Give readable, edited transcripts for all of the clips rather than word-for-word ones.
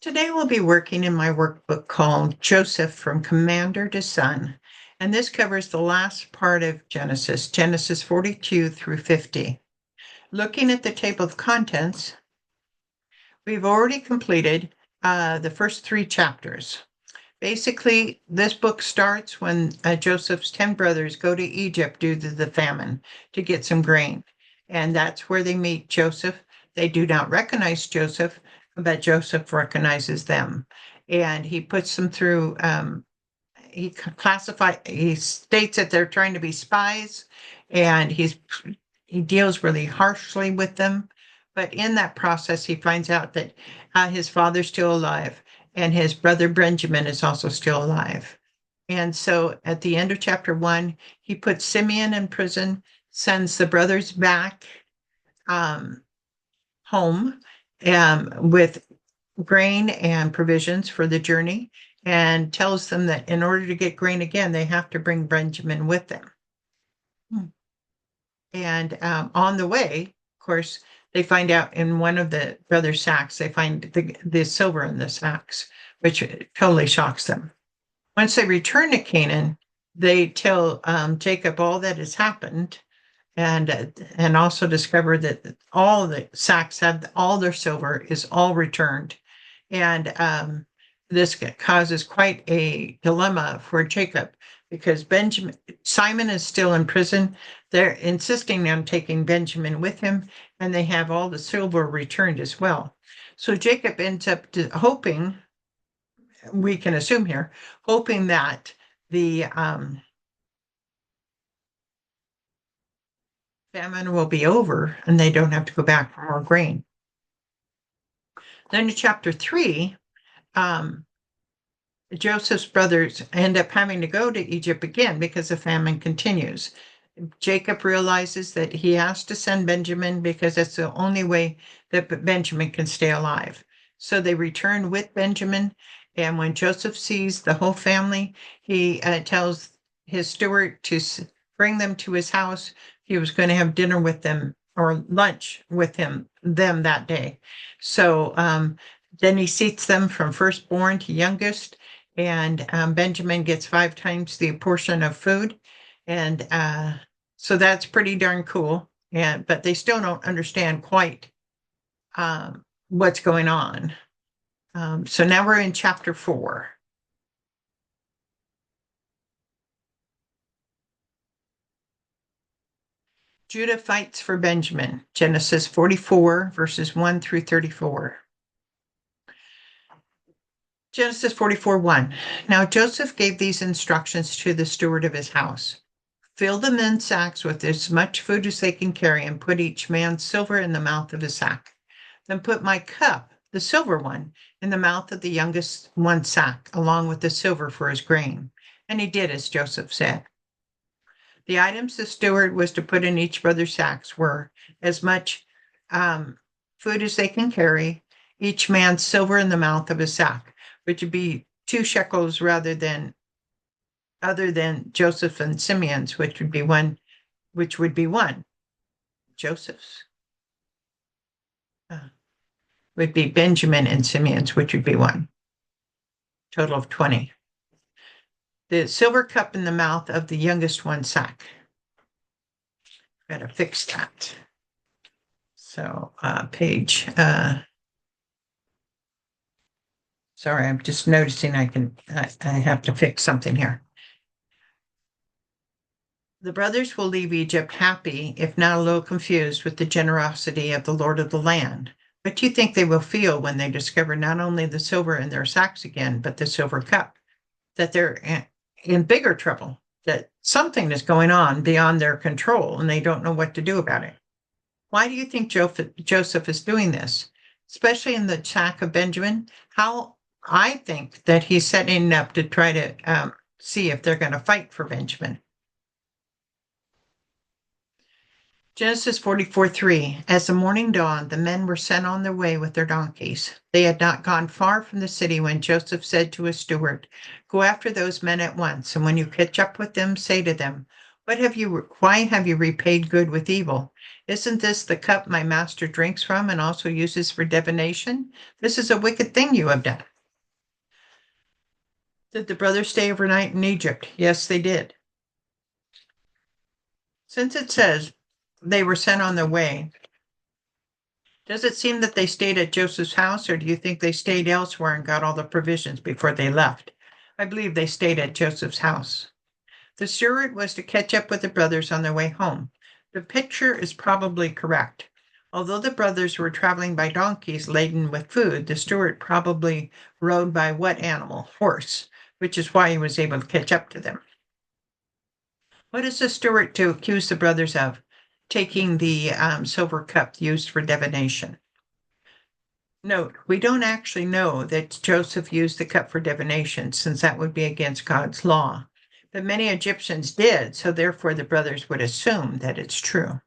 Today we'll be working in my workbook called Joseph from Commander to Son, and this covers the last part of Genesis 42 through 50. Looking at the table of contents, we've already completed the first 3 chapters. Basically, this book starts when Joseph's 10 brothers go to Egypt due to the famine to get some grain, and that's where they meet Joseph. They do not recognize Joseph, but Joseph recognizes them, and he puts them through. He states that they're trying to be spies, and he deals really harshly with them. But in that process, he finds out that his father's still alive, and his brother Benjamin is also still alive. And so at the end of chapter 1, he puts Simeon in prison, sends the brothers back home with grain and provisions for the journey, and tells them that in order to get grain again, they have to bring Benjamin with them. And on the way, of course, they find out in one of the brothers' sacks, they find the silver in the sacks, which totally shocks them. Once they return to Canaan, they tell Jacob all that has happened, and also discover that all the sacks had all their silver is all returned. And this causes quite a dilemma for Jacob, because Simon is still in prison. They're insisting on taking Benjamin with him, and they have all the silver returned as well. So Jacob ends up hoping, we can assume here, hoping that the famine will be over and they don't have to go back for more grain. Then in chapter 3, Joseph's brothers end up having to go to Egypt again because the famine continues. Jacob realizes that he has to send Benjamin because that's the only way that Benjamin can stay alive. So they return with Benjamin, and when Joseph sees the whole family, he tells his steward to bring them to his house. He was going to have dinner with them or lunch with them that day. So then he seats them from firstborn to youngest, and Benjamin gets 5 times the portion of food. And so that's pretty darn cool. But they still don't understand quite what's going on. So now we're in chapter 4. Judah fights for Benjamin, Genesis 44, verses 1 through 34. Genesis 44:1. Now Joseph gave these instructions to the steward of his house. Fill the men's sacks with as much food as they can carry, and put each man's silver in the mouth of his sack. Then put my cup, the silver one, in the mouth of the youngest one's sack, along with the silver for his grain. And he did as Joseph said. The items the steward was to put in each brother's sacks were as much food as they can carry, each man's silver in the mouth of his sack, which would be 2 shekels other than Joseph and Simeon's, which would be one. Joseph's would be Benjamin and Simeon's, which would be 1. Total of 20. The silver cup in the mouth of the youngest one's sack. Gotta fix that. So page. Sorry, I'm just noticing I have to fix something here. The brothers will leave Egypt happy, if not a little confused, with the generosity of the Lord of the land. What do you think they will feel when they discover not only the silver in their sacks again, but the silver cup? That they're in bigger trouble, that something is going on beyond their control and they don't know what to do about it. Why do you think Joseph is doing this? Especially in the sack of Benjamin? I think that he's setting up to try to see if they're going to fight for Benjamin. Genesis 44:3. As the morning dawned, the men were sent on their way with their donkeys. They had not gone far from the city when Joseph said to his steward, "Go after those men at once, and when you catch up with them, say to them, why have you repaid good with evil? Isn't this the cup my master drinks from and also uses for divination? This is a wicked thing you have done. Did the brothers stay overnight in Egypt? Yes, they did. Since it says they were sent on their way, does it seem that they stayed at Joseph's house, or do you think they stayed elsewhere and got all the provisions before they left? I believe they stayed at Joseph's house. The steward was to catch up with the brothers on their way home. The picture is probably correct. Although the brothers were traveling by donkeys laden with food, the steward probably rode by what animal? Horse, which is why he was able to catch up to them. What is the steward to accuse the brothers of? Taking the silver cup used for divination. Note, we don't actually know that Joseph used the cup for divination, since that would be against God's law. But many Egyptians did, so therefore the brothers would assume that it's true.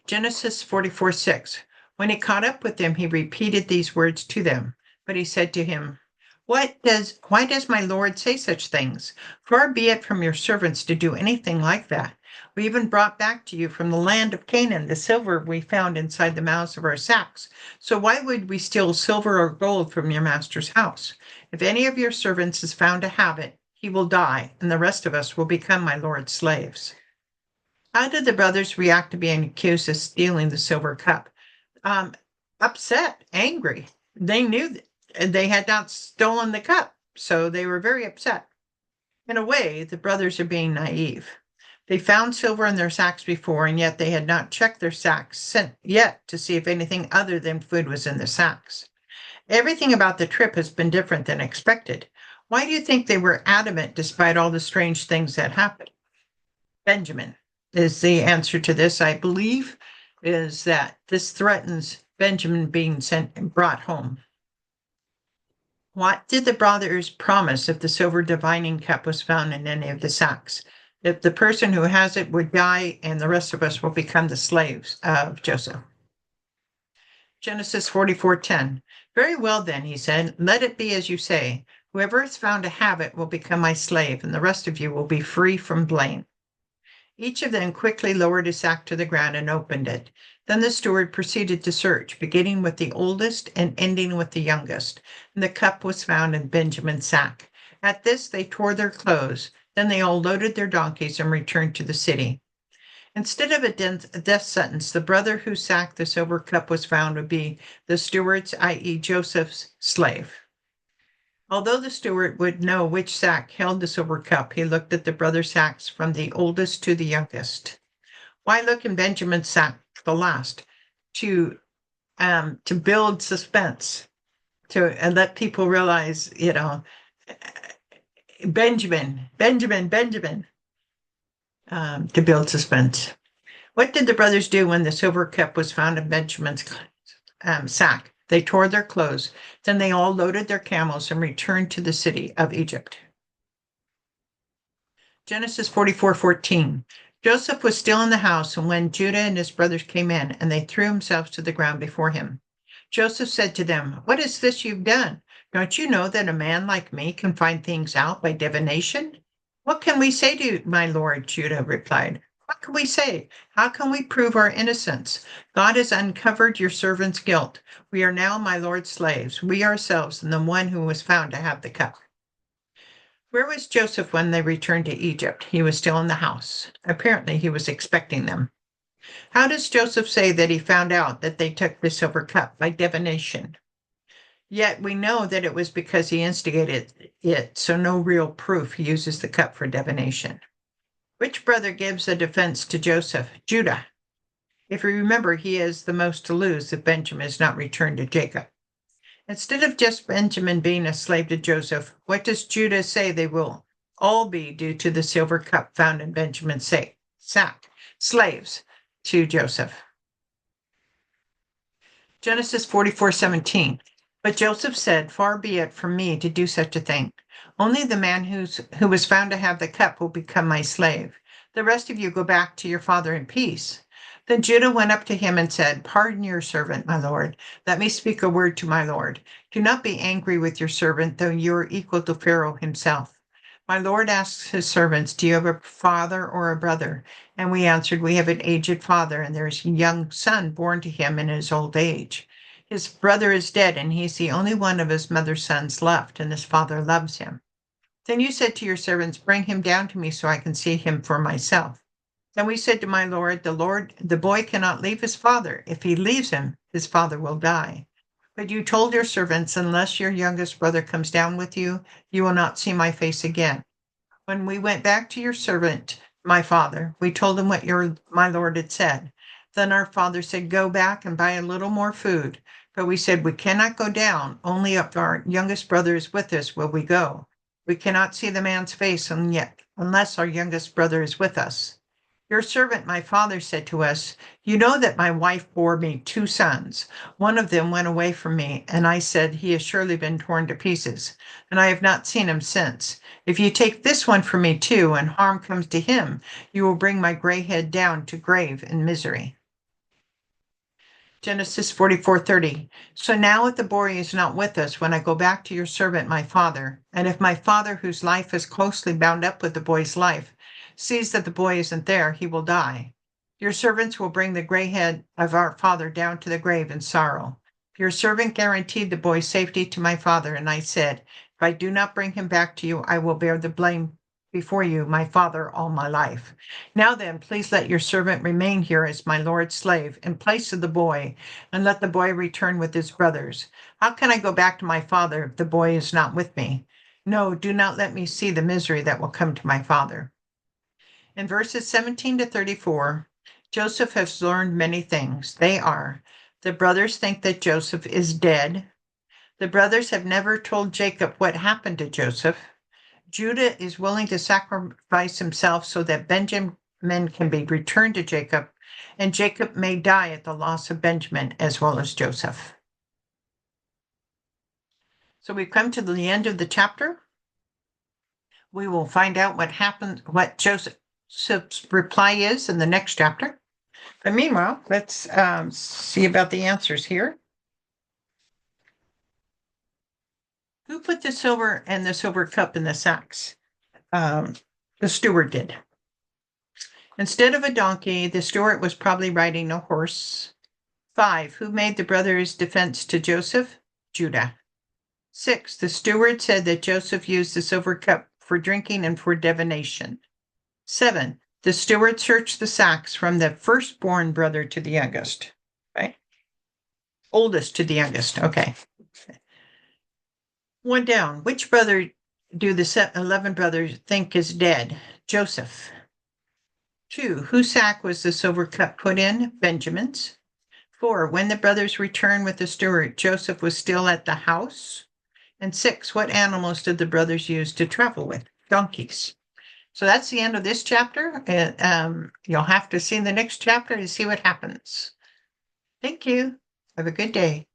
Genesis 44:6. When he caught up with them, he repeated these words to them. But he said to him, why does my Lord say such things? Far be it from your servants to do anything like that. We even brought back to you from the land of Canaan the silver we found inside the mouths of our sacks. So why would we steal silver or gold from your master's house? If any of your servants is found to have it, he will die, and the rest of us will become my Lord's slaves. How did the brothers react to being accused of stealing the silver cup? Upset, angry. They knew that they had not stolen the cup, so they were very upset. In a way, the brothers are being naive. They found silver in their sacks before, and yet they had not checked their sacks yet to see if anything other than food was in the sacks. Everything about the trip has been different than expected. Why do you think they were adamant despite all the strange things that happened? Benjamin is the answer to this, I believe, is that this threatens Benjamin being brought home. What did the brothers promise if the silver divining cup was found in any of the sacks? That the person who has it would die and the rest of us will become the slaves of Joseph. Genesis 44:10. Very well then, he said, let it be as you say. Whoever is found to have it will become my slave, and the rest of you will be free from blame. Each of them quickly lowered his sack to the ground and opened it. Then the steward proceeded to search, beginning with the oldest and ending with the youngest. And the cup was found in Benjamin's sack. At this, they tore their clothes. Then they all loaded their donkeys and returned to the city. Instead of a death sentence, the brother whose sack the silver cup was found would be the steward's, i.e., Joseph's slave. Although the steward would know which sack held the silver cup, he looked at the brother sacks from the oldest to the youngest. Why look in Benjamin's sack, the last, to build suspense, and let people realize, Benjamin, to build suspense. What did the brothers do when the silver cup was found in Benjamin's sack? They tore their clothes. Then they all loaded their camels and returned to the city of Egypt. Genesis 44:14. Joseph was still in the house, and when Judah and his brothers came in, and they threw themselves to the ground before him. Joseph said to them, what is this you've done? Don't you know that a man like me can find things out by divination? What can we say to you, my lord? Judah replied. What can we say? How can we prove our innocence? God has uncovered your servant's guilt. We are now my lord's slaves, we ourselves, and the one who was found to have the cup. Where was Joseph when they returned to Egypt? He was still in the house. Apparently, he was expecting them. How does Joseph say that he found out that they took the silver cup? By divination. Yet we know that it was because he instigated it, so no real proof he uses the cup for divination. Which brother gives the defense to Joseph? Judah. If you remember, he is the most to lose if Benjamin is not returned to Jacob. Instead of just Benjamin being a slave to Joseph, what does Judah say they will all be due to the silver cup found in Benjamin's sack? Slaves to Joseph. Genesis 44:17. But Joseph said, far be it from me to do such a thing. Only the man who was found to have the cup will become my slave. The rest of you go back to your father in peace. Then Judah went up to him and said, pardon your servant, my lord. Let me speak a word to my lord. Do not be angry with your servant, though you are equal to Pharaoh himself. My Lord asks his servants, do you have a father or a brother? And we answered, we have an aged father, and there is a young son born to him in his old age. His brother is dead, and he's the only one of his mother's sons left, and his father loves him. Then you said to your servants, bring him down to me so I can see him for myself. Then we said to my Lord, the boy cannot leave his father. If he leaves him, his father will die. But you told your servants, unless your youngest brother comes down with you, you will not see my face again. When we went back to your servant, my father, we told him what my Lord had said. Then our father said, go back and buy a little more food. But we said, we cannot go down. Only if our youngest brother is with us will we go. We cannot see the man's face and yet, unless our youngest brother is with us. Your servant, my father, said to us, you know that my wife bore me 2 sons. One of them went away from me, and I said, he has surely been torn to pieces, and I have not seen him since. If you take this one from me too, and harm comes to him, you will bring my gray head down to grave in misery. Genesis 44:30. So now if the boy is not with us, when I go back to your servant, my father, and if my father, whose life is closely bound up with the boy's life, sees that the boy isn't there, he will die. Your servants will bring the gray head of our father down to the grave in sorrow. Your servant guaranteed the boy's safety to my father, and I said, if I do not bring him back to you, I will bear the blame before you, my father, all my life. Now then, please let your servant remain here as my Lord's slave in place of the boy, and let the boy return with his brothers. How can I go back to my father if the boy is not with me? No, do not let me see the misery that will come to my father. In verses 17 to 34, Joseph has learned many things. They are, the brothers think that Joseph is dead. The brothers have never told Jacob what happened to Joseph. Judah is willing to sacrifice himself so that Benjamin can be returned to Jacob, and Jacob may die at the loss of Benjamin as well as Joseph. So we've come to the end of the chapter. We will find out what happened, what Joseph's reply is in the next chapter. But meanwhile, let's see about the answers here. Who put the silver and the silver cup in the sacks? The steward did. Instead of a donkey, the steward was probably riding a horse. 5. Who made the brothers' defense to Joseph? Judah. 6. The steward said that Joseph used the silver cup for drinking and for divination. 7. The steward searched the sacks from the firstborn brother to the youngest. Right? Oldest to the youngest. Okay. 1 down. Which brother do the 11 brothers think is dead? Joseph. 2. Whose sack was the silver cup put in? Benjamin's. 4. When the brothers returned with the steward, Joseph was still at the house. And 6. What animals did the brothers use to travel with? Donkeys. So that's the end of this chapter. You'll have to see the next chapter to see what happens. Thank you. Have a good day.